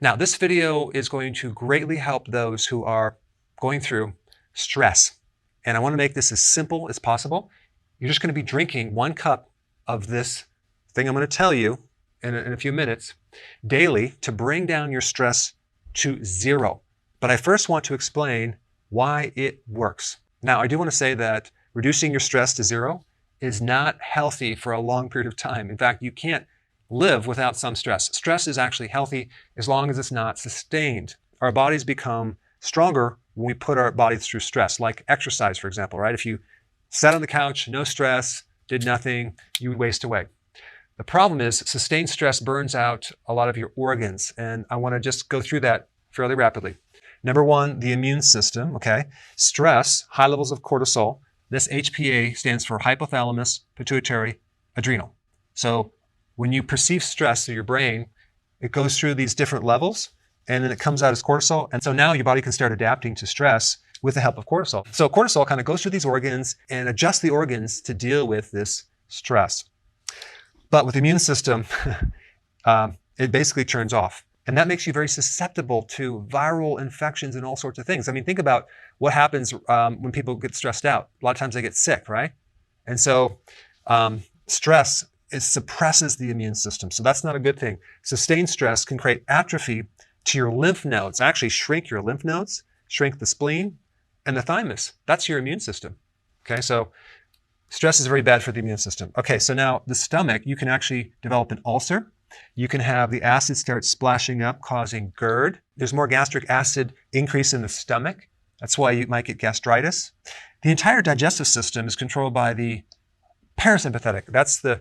Now, this video is going to greatly help those who are going through stress. And I want to make this as simple as possible. You're just going to be drinking 1 cup of this thing I'm going to tell you in a few minutes daily to bring down your stress to 0. But I first want to explain why it works. Now, I do want to say that reducing your stress to 0 is not healthy for a long period of time. In fact, you can't live without some stress. Stress is actually healthy as long as it's not sustained. Our bodies become stronger when we put our bodies through stress, like exercise, for example, right? If you sat on the couch, no stress, did nothing, you would waste away. The problem is sustained stress burns out a lot of your organs, and I want to just go through that fairly rapidly. Number 1, the immune system, okay? Stress, high levels of cortisol. This HPA stands for hypothalamus, pituitary, adrenal. So when you perceive stress through your brain, it goes through these different levels, and then it comes out as cortisol. And so now your body can start adapting to stress with the help of cortisol. So cortisol kind of goes through these organs and adjusts the organs to deal with this stress. But with the immune system, it basically turns off. And that makes you very susceptible to viral infections and all sorts of things. I mean, think about what happens when people get stressed out. A lot of times they get sick, right? And so stress suppresses the immune system. So that's not a good thing. Sustained stress can create atrophy to your lymph nodes, actually shrink your lymph nodes, shrink the spleen and the thymus. That's your immune system. Okay, so stress is very bad for the immune system. Okay, so now the stomach, you can actually develop an ulcer. You can have the acid start splashing up, causing GERD. There's more gastric acid increase in the stomach. That's why you might get gastritis. The entire digestive system is controlled by the parasympathetic. That's the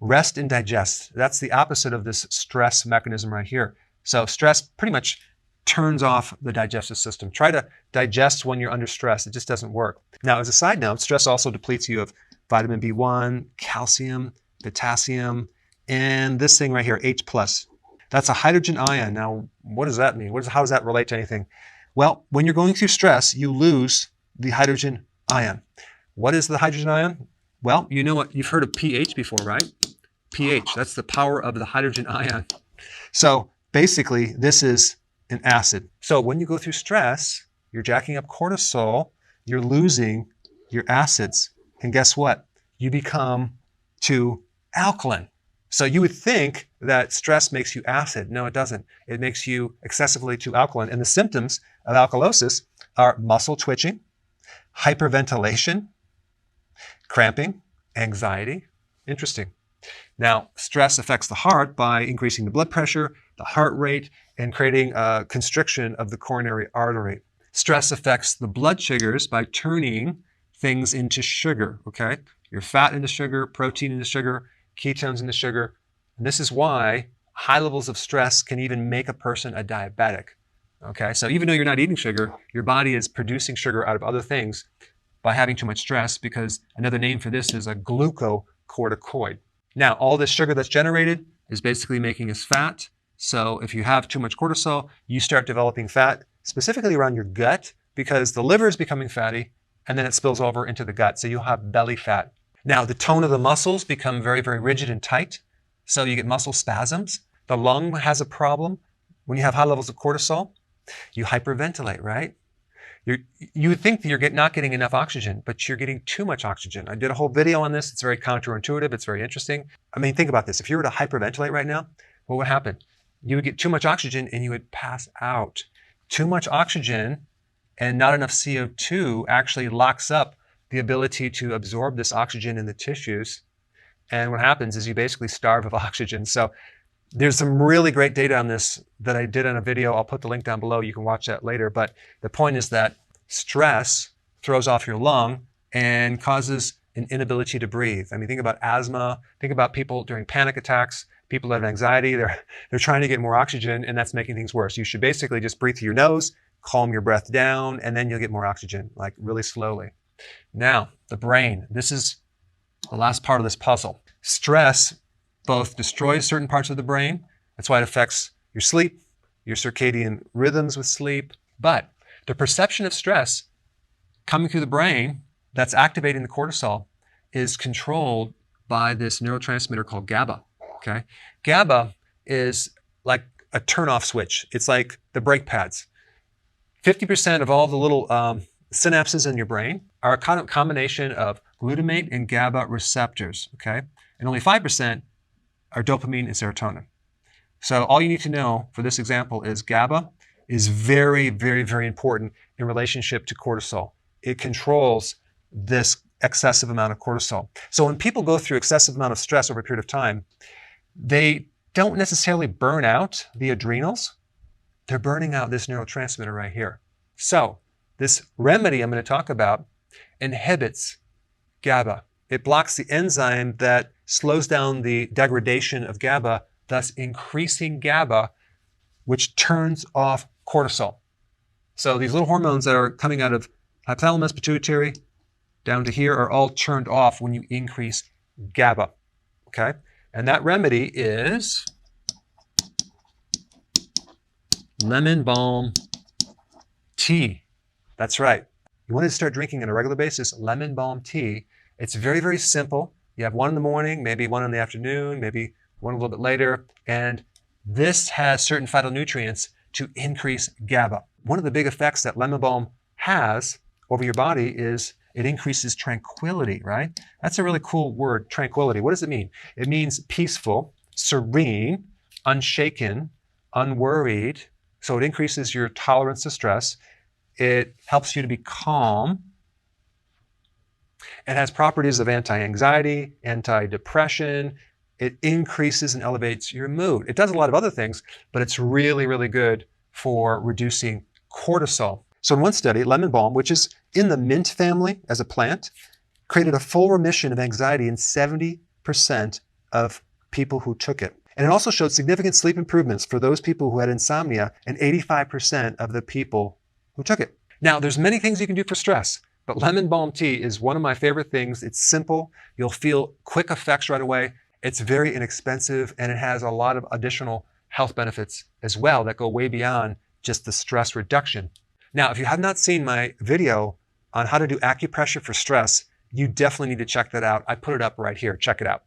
rest and digest. That's the opposite of this stress mechanism right here. So stress pretty much turns off the digestive system. Try to digest when you're under stress. It just doesn't work. Now, as a side note, stress also depletes you of vitamin B1, calcium, potassium, and this thing right here, H+. That's a hydrogen ion. Now, what does that mean? How does that relate to anything? Well, when you're going through stress, you lose the hydrogen ion. What is the hydrogen ion? Well, you know what? You've heard of pH before, right? pH, that's the power of the hydrogen ion. So basically, this is an acid. So when you go through stress, you're jacking up cortisol, you're losing your acids. And guess what? You become too alkaline. So you would think that stress makes you acid. No, it doesn't. It makes you excessively too alkaline. And the symptoms of alkalosis are muscle twitching, hyperventilation, cramping, anxiety. Interesting. Now, stress affects the heart by increasing the blood pressure, the heart rate, and creating a constriction of the coronary artery. Stress affects the blood sugars by turning things into sugar, okay? Your fat into sugar, protein into sugar, ketones into sugar. And this is why high levels of stress can even make a person a diabetic, okay? So even though you're not eating sugar, your body is producing sugar out of other things by having too much stress, because another name for this is a glucocorticoid. Now, all this sugar that's generated is basically making us fat. So if you have too much cortisol, you start developing fat, specifically around your gut, because the liver is becoming fatty, and then it spills over into the gut. So you'll have belly fat. Now, the tone of the muscles become very, very rigid and tight. So you get muscle spasms. The lung has a problem. When you have high levels of cortisol, you hyperventilate, right? You would think that you're not getting enough oxygen, but you're getting too much oxygen. I did a whole video on this. It's very counterintuitive. It's very interesting. I mean, think about this. If you were to hyperventilate right now, what would happen? You would get too much oxygen and you would pass out. Too much oxygen and not enough CO2 actually locks up the ability to absorb this oxygen in the tissues. And what happens is you basically starve of oxygen. So there's some really great data on this that I did on a video. I'll put the link down below. You can watch that later. But the point is that stress throws off your lung and causes an inability to breathe. I mean, think about asthma. Think about people during panic attacks. People that have anxiety, they're trying to get more oxygen, and that's making things worse. You should basically just breathe through your nose, calm your breath down, and then you'll get more oxygen, like really slowly. Now, the brain. This is the last part of this puzzle. Stress both destroys certain parts of the brain. That's why it affects your sleep, your circadian rhythms with sleep. But the perception of stress coming through the brain that's activating the cortisol is controlled by this neurotransmitter called GABA. Okay, GABA is like a turn-off switch. It's like the brake pads. 50% of all the little synapses in your brain are a kind of combination of glutamate and GABA receptors, okay? And only 5% are dopamine and serotonin. So all you need to know for this example is GABA is very, very, very important in relationship to cortisol. It controls this excessive amount of cortisol. So when people go through excessive amount of stress over a period of time, they don't necessarily burn out the adrenals. They're burning out this neurotransmitter right here. So this remedy I'm going to talk about inhibits GABA. It blocks the enzyme that slows down the degradation of GABA, thus increasing GABA, which turns off cortisol. So these little hormones that are coming out of hypothalamus, pituitary, down to here are all turned off when you increase GABA, okay? And that remedy is lemon balm tea. That's right. You want to start drinking on a regular basis lemon balm tea. It's very, very simple. You have one in the morning, maybe one in the afternoon, maybe one a little bit later. And this has certain phytonutrients to increase GABA. One of the big effects that lemon balm has over your body is it increases tranquility, right? That's a really cool word, tranquility. What does it mean? It means peaceful, serene, unshaken, unworried. So it increases your tolerance to stress. It helps you to be calm. It has properties of anti-anxiety, anti-depression. It increases and elevates your mood. It does a lot of other things, but it's really, really good for reducing cortisol. So in one study, lemon balm, which is in the mint family as a plant, created a full remission of anxiety in 70% of people who took it. And it also showed significant sleep improvements for those people who had insomnia in 85% of the people who took it. Now, there's many things you can do for stress, but lemon balm tea is one of my favorite things. It's simple. You'll feel quick effects right away. It's very inexpensive, and it has a lot of additional health benefits as well that go way beyond just the stress reduction. Now, if you have not seen my video on how to do acupressure for stress, you definitely need to check that out. I put it up right here. Check it out.